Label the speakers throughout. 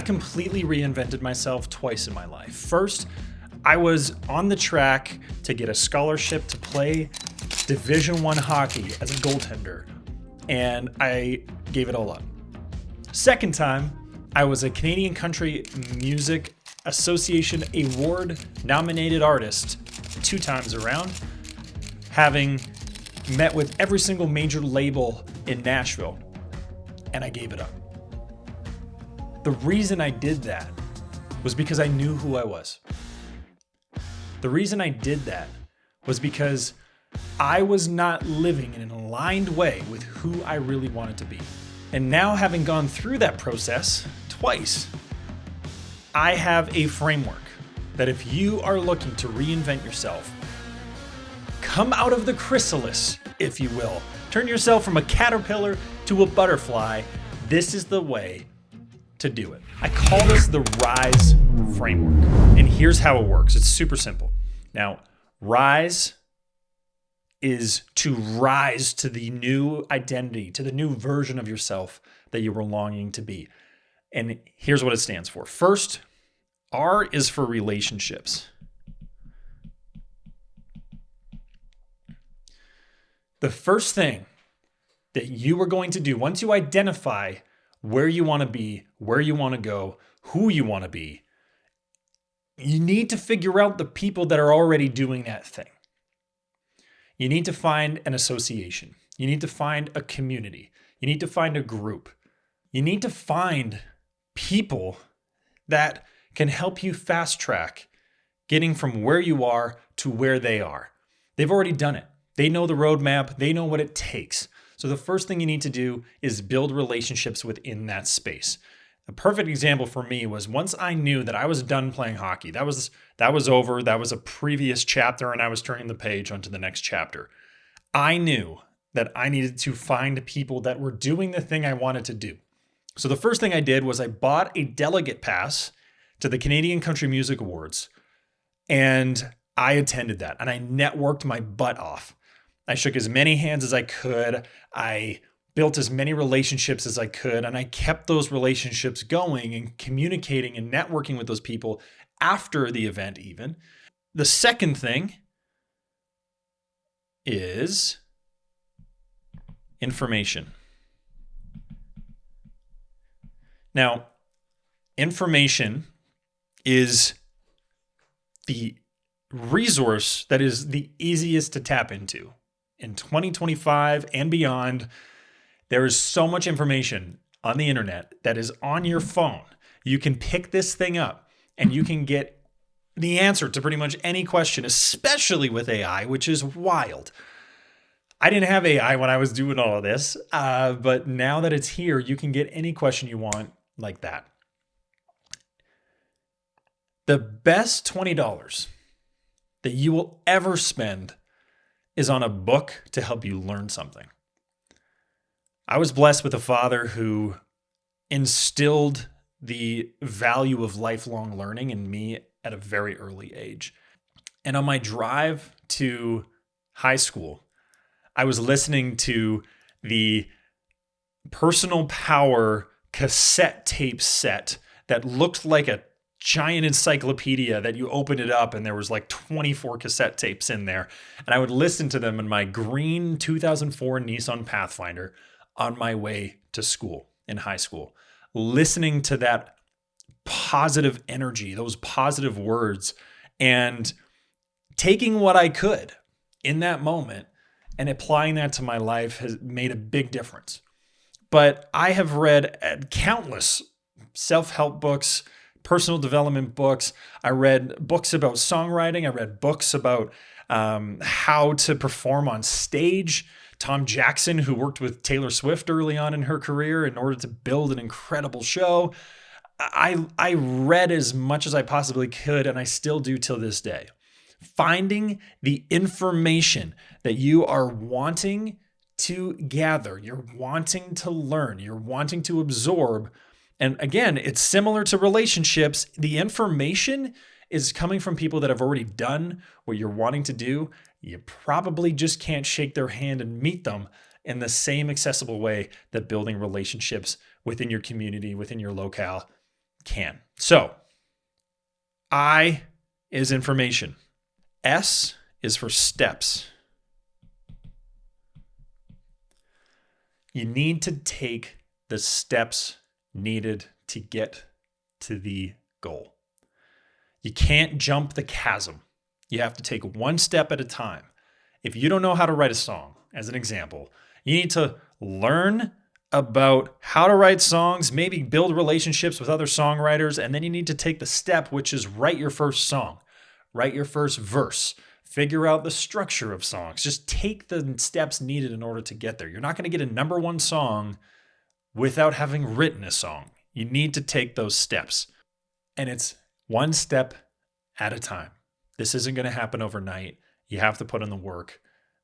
Speaker 1: completely reinvented myself twice in my life. First, I was on the track to get a scholarship to play Division I hockey as a goaltender, and I gave it all up. Second time, I was a Canadian Country Music Association Award nominated artist 2 times around, having met with every single major label in Nashville, and I gave it up. The reason I did that was because I knew who I was. The reason I did that was because I was not living in an aligned way with who I really wanted to be. And now, having gone through that process twice, I have a framework that if you are looking to reinvent yourself, come out of the chrysalis, if you will, turn yourself from a caterpillar to a butterfly, this is the way to do it. I call this the RISE framework. And here's how it works. It's super simple. Now, RISE is to rise to the new identity, to the new version of yourself that you were longing to be. And here's what it stands for. First, R is for relationships. The first thing that you are going to do once you identify where you want to be, where you want to go, who you want to be, you need to figure out the people that are already doing that thing. You need to find an association. You need to find a community. You need to find a group. You need to find people that can help you fast track getting from where you are to where they are. They've already done it. They know the roadmap. They know what it takes. So the first thing you need to do is build relationships within that space. A perfect example for me was once I knew that I was done playing hockey. That was over. That was a previous chapter, and I was turning the page onto the next chapter. I knew that I needed to find people that were doing the thing I wanted to do. So the first thing I did was I bought a delegate pass to the Canadian Country Music Awards, and I attended that, and I networked my butt off. I shook as many hands as I could. I built as many relationships as I could, and I kept those relationships going and communicating and networking with those people after the event even. The second thing is information. Now, information is the resource that is the easiest to tap into. In 2025 and beyond, there is so much information on the internet that is on your phone. You can pick this thing up and you can get the answer to pretty much any question, especially with AI, which is wild. I didn't have AI when I was doing all of this, but now that it's here, you can get any question you want like that. The best $20 that you will ever spend is on a book to help you learn something. I was blessed with a father who instilled the value of lifelong learning in me at a very early age. And on my drive to high school, I was listening to the Personal Power cassette tape set that looked like a giant encyclopedia that you opened it up and there was like 24 cassette tapes in there. And I would listen to them in my green 2004 Nissan Pathfinder on my way to school in high school, listening to that positive energy, those positive words, and taking what I could in that moment and applying that to my life has made a big difference. But I have read countless self-help books, personal development books. I read books about songwriting. I read books about how to perform on stage. Tom Jackson, who worked with Taylor Swift early on in her career in order to build an incredible show. I read as much as I possibly could, and I still do till this day. Finding the information that you are wanting to gather, you're wanting to learn, you're wanting to absorb. And again, it's similar to relationships. The information is coming from people that have already done what you're wanting to do. You probably just can't shake their hand and meet them in the same accessible way that building relationships within your community, within your locale can. So I is information. S is for steps. You need to take the steps needed to get to the goal. You can't jump the chasm. You have to take one step at a time. If you don't know how to write a song, as an example, you need to learn about how to write songs, maybe build relationships with other songwriters, and then you need to take the step, which is write your first song, write your first verse, figure out the structure of songs. Just take the steps needed in order to get there. You're not going to get a number one song without having written a song. You need to take those steps. And it's one step at a time. This isn't going to happen overnight. You have to put in the work,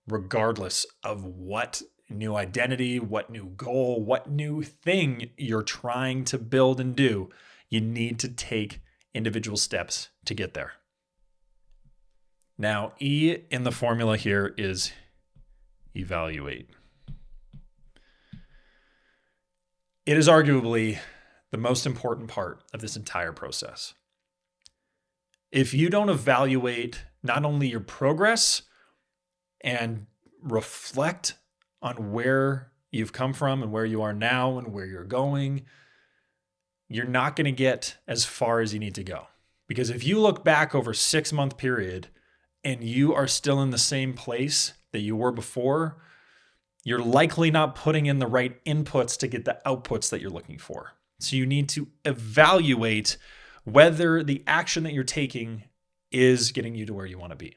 Speaker 1: regardless of what new identity, what new goal, what new thing you're trying to build and do. You need to take individual steps to get there. Now, E in the formula here is evaluate. It is arguably the most important part of this entire process. If you don't evaluate not only your progress and reflect on where you've come from and where you are now and where you're going, you're not going to get as far as you need to go. Because if you look back over a 6-month period and you are still in the same place that you were before, you're likely not putting in the right inputs to get the outputs that you're looking for. So you need to evaluate whether the action that you're taking is getting you to where you want to be.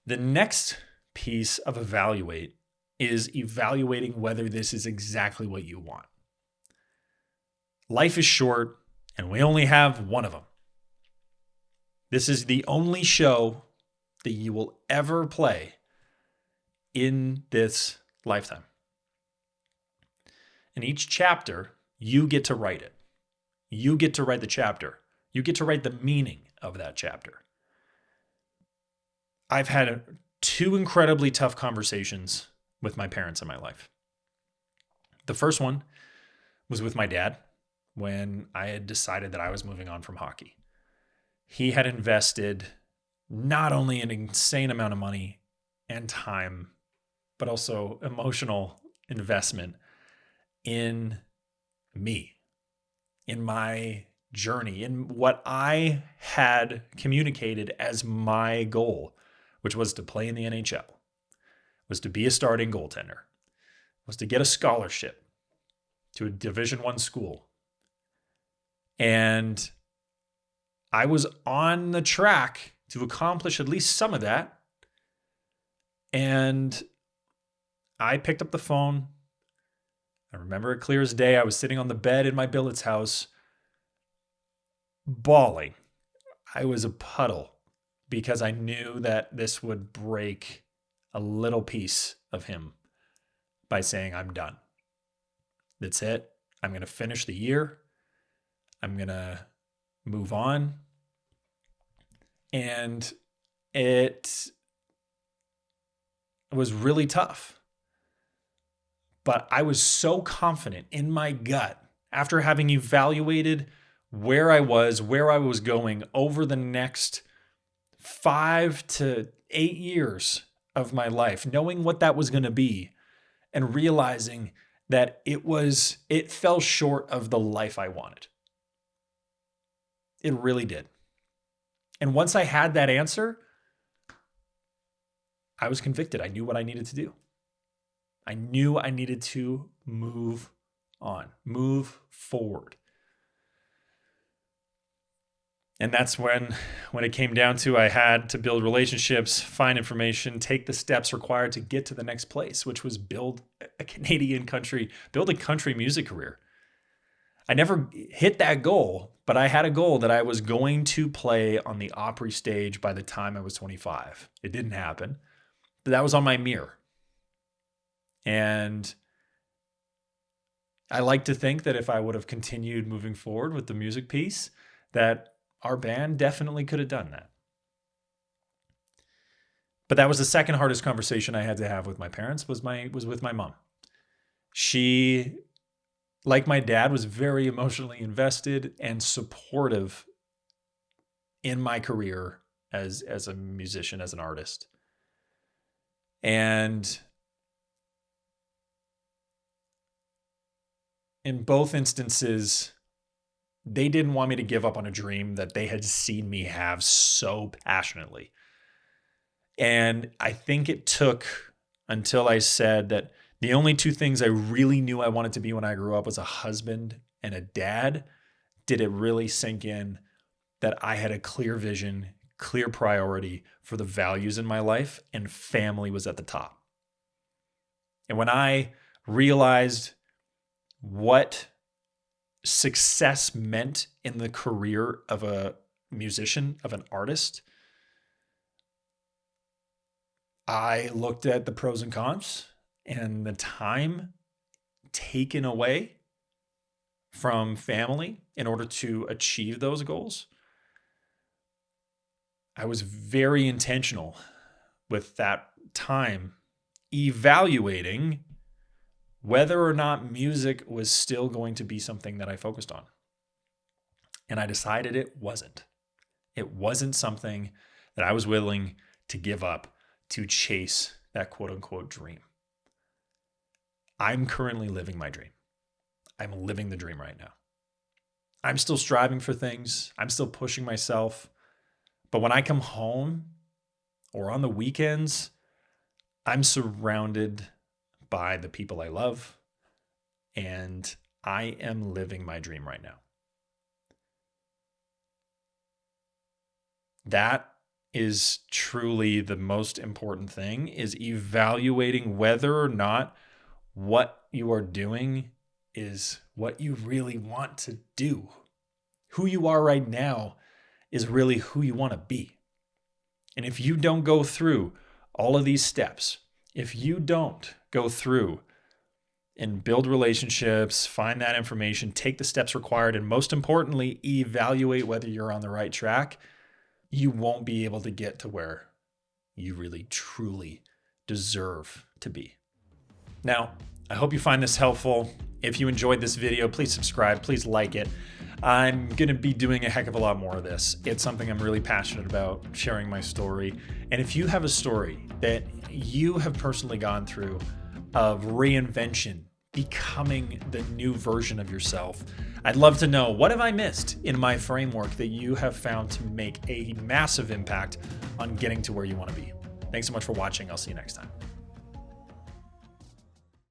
Speaker 1: The next piece of evaluate is evaluating whether this is exactly what you want. Life is short, and we only have one of them. This is the only show that you will ever play in this lifetime. In each chapter, you get to write it. You get to write the chapter. You get to write the meaning of that chapter. I've had 2 incredibly tough conversations with my parents in my life. The first one was with my dad when I had decided that I was moving on from hockey. He had invested not only an insane amount of money and time, but also emotional investment in me, in my journey, in what I had communicated as my goal, which was to play in the NHL, was to be a starting goaltender, was to get a scholarship to a Division I school. And I was on the track to accomplish at least some of that. And I picked up the phone. I remember it clear as day. I was sitting on the bed in my billet's house, bawling. I was a puddle because I knew that this would break a little piece of him by saying, I'm done. That's it. I'm going to finish the year. I'm going to move on. And it was really tough. But I was so confident in my gut after having evaluated where I was going over the next 5 to 8 years of my life, knowing what that was going to be and realizing that it fell short of the life I wanted. It really did. And once I had that answer, I was convicted. I knew what I needed to do. I knew I needed to move on, move forward. And that's when it came down to, I had to build relationships, find information, take the steps required to get to the next place, which was build a country music career. I never hit that goal, but I had a goal that I was going to play on the Opry stage by the time I was 25. It didn't happen, but that was on my mirror. And I like to think that if I would have continued moving forward with the music piece, that our band definitely could have done that. But that was the second hardest conversation I had to have with my parents was with my mom. She like my dad, was very emotionally invested and supportive in my career as a musician, as an artist. And in both instances, they didn't want me to give up on a dream that they had seen me have so passionately. And I think it took until I said that the only two things I really knew I wanted to be when I grew up was a husband and a dad, did it really sink in that I had a clear vision, clear priority for the values in my life, and family was at the top. And when I realized what success meant in the career of a musician, of an artist, I looked at the pros and cons and the time taken away from family in order to achieve those goals. I was very intentional with that time, evaluating whether or not music was still going to be something that I focused on. And I decided it wasn't. It wasn't something that I was willing to give up to chase that quote unquote dream. I'm currently living my dream. I'm living the dream right now. I'm still striving for things. I'm still pushing myself. But when I come home or on the weekends, I'm surrounded by the people I love, and I am living my dream right now. That is truly the most important thing, is evaluating whether or not what you are doing is what you really want to do. Who you are right now is really who you want to be. And if you don't go through all of these steps, if you don't go through and build relationships, find that information, take the steps required, and most importantly, evaluate whether you're on the right track, you won't be able to get to where you really, truly deserve to be. Now, I hope you find this helpful. If you enjoyed this video, please subscribe, please like it. I'm going to be doing a heck of a lot more of this. It's something I'm really passionate about, sharing my story. And if you have a story that you have personally gone through of reinvention, becoming the new version of yourself, I'd love to know, what have I missed in my framework that you have found to make a massive impact on getting to where you want to be? Thanks so much for watching. I'll see you next time.